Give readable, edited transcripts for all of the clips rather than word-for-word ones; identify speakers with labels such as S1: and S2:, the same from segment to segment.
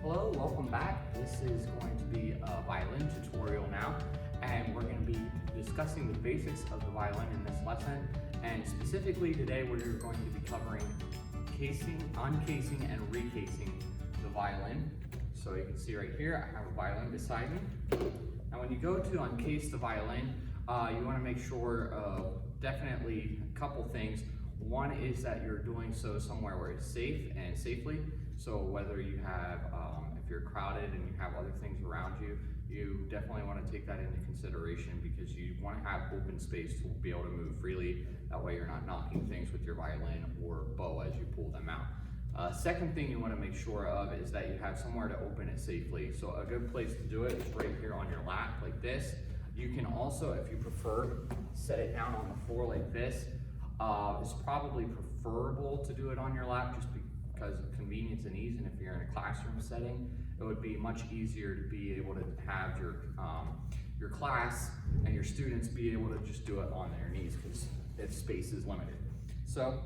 S1: Hello, welcome back. This is going to be a violin tutorial now, and we're going to be discussing the basics of the violin in this lesson. And specifically today, we're going to be covering uncasing, and recasing the violin. So you can see right here, I have a violin beside me. Now when you go to uncase the violin, you want to make sure of definitely a couple things. One is that you're doing so somewhere where it's safe and safely. So whether you have, if you're crowded and you have other things around you, you definitely want to take that into consideration because you want to have open space to be able to move freely. That way you're not knocking things with your violin or bow as you pull them out. Second thing you want to make sure of is that you have somewhere to open it safely. So a good place to do it is right here on your lap like this. You can also, if you prefer, set it down on the floor like this. It's probably preferable to do it on your lap just because of convenience and ease, and if you're in a classroom setting, it would be much easier to be able to have your class and your students be able to just do it on their knees because its space is limited. So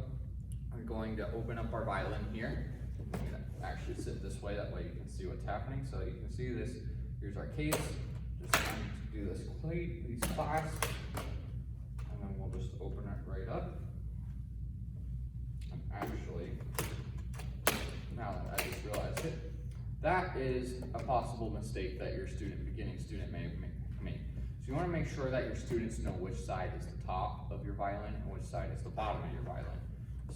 S1: I'm going to open up our violin here. I'm going to actually sit this way, that way you can see what's happening. So you can see this, here's our case. Just going to do this plate, these clasps, and then we'll just open it right up. And actually, now that I just realized it, that is a possible mistake that your beginning student may make. So you want to make sure that your students know which side is the top of your violin and which side is the bottom of your violin.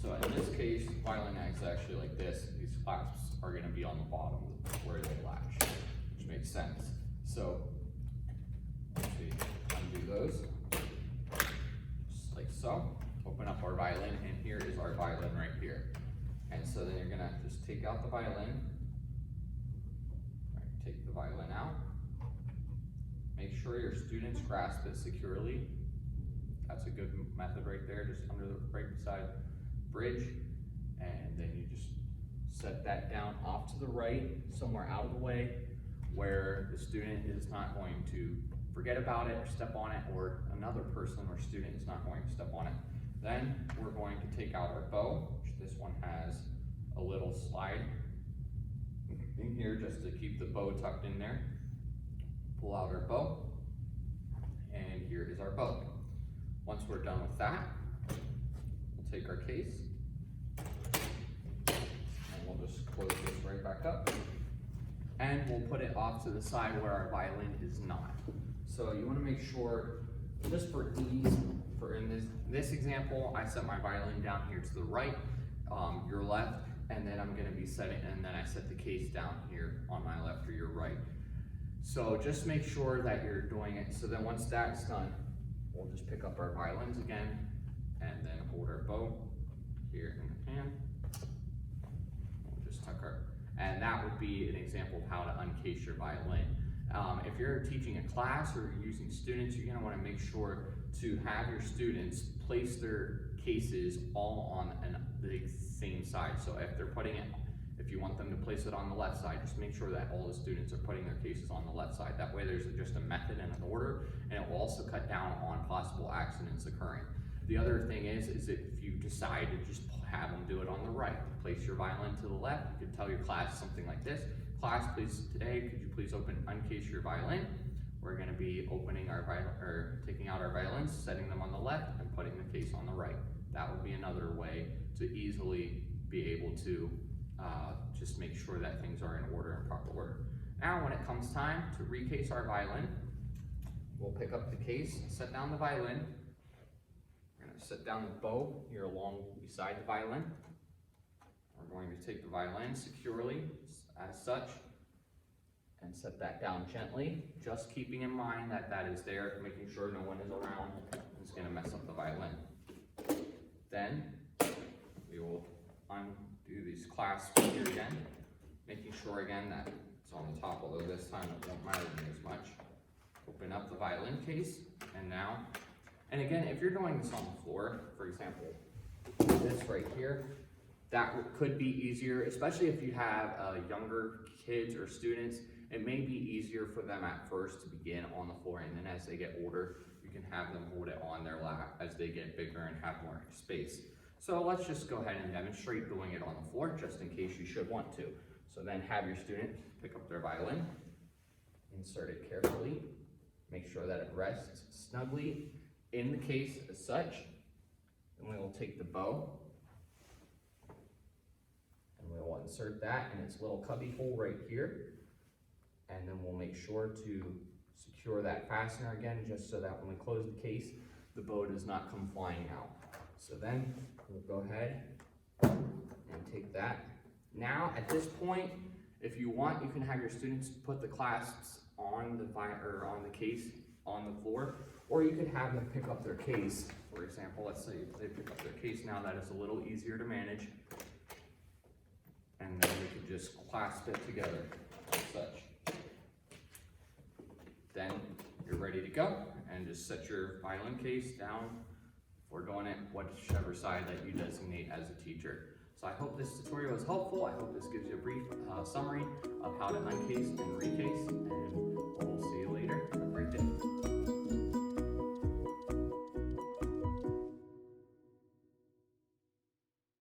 S1: So in this case, violin is actually like this. These clasps are going to be on the bottom where they latch, which makes sense. So once we undo those, just like so, open up our violin, and here is our violin right here. And so then you're gonna just take out the violin, take the violin out, make sure your students grasp it securely. That's a good method right there, just under the right beside bridge. And then you just set that down off to the right, somewhere out of the way, where the student is not going to forget about it or step on it, or another person or student is not going to step on it. Then we're going to take out our bow, which this one has a little slide in here just to keep the bow tucked in there. Pull out our bow, and here is our bow. Once we're done with that, we'll take our case, and we'll just close this right back up, and we'll put it off to the side where our violin is not. So you want to make sure, just for ease, in this example, I set my violin down here to the right, your left, and then I'm going to be setting, and then I set the case down here on my left or your right. So just make sure that you're doing it. So then once that's done, we'll just pick up our violins again, and then hold our bow here in the hand. We'll just tuck our, and that would be an example of how to uncase your violin. If you're teaching a class or you're using students, you're going to want to make sure to have your students place their cases all on the same side. So if they're putting it, if you want them to place it on the left side, just make sure that all the students are putting their cases on the left side. That way there's just a method and an order, and it will also cut down on possible accidents occurring. The other thing is if you decide to just have them do it on the right, place your violin to the left, you could tell your class something like this. Class, please, today, could you please uncase your violin? We're going to be opening our violin, or taking out our violins, setting them on the left, and putting the case on the right. That would be another way to easily be able to just make sure that things are in order and proper order. Now, when it comes time to recase our violin, we'll pick up the case, set down the violin. We're going to set down the bow here along beside the violin. We're going to take the violin securely as such and set that down gently, just keeping in mind that that is there, making sure no one is around and is going to mess up the violin. Then we will undo these clasps here again, making sure again that it's on the top, although this time it won't matter to me as much. Open up the violin case, and now, and again, if you're doing this on the floor, for example, this right here, that could be easier, especially if you have younger kids or students. It may be easier for them at first to begin on the floor, and then as they get older, you can have them hold it on their lap as they get bigger and have more space. So let's just go ahead and demonstrate doing it on the floor, just in case you should want to. So then have your student pick up their violin, insert it carefully, make sure that it rests snugly in the case as such. Then we will take the bow and we will insert that in its little cubby hole right here. And then we'll make sure to secure that fastener again, just so that when we close the case, the bow does not come flying out. So then we'll go ahead and take that. Now at this point, if you want, you can have your students put the clasps on the case on the floor, or you could have them pick up their case. For example, let's say they pick up their case now, that is a little easier to manage. And then we could just clasp it together as such. Then you're ready to go, and just set your violin case down or going at whichever side that you designate as a teacher. So I hope this tutorial was helpful. I hope this gives you a brief summary of how to uncase and recase.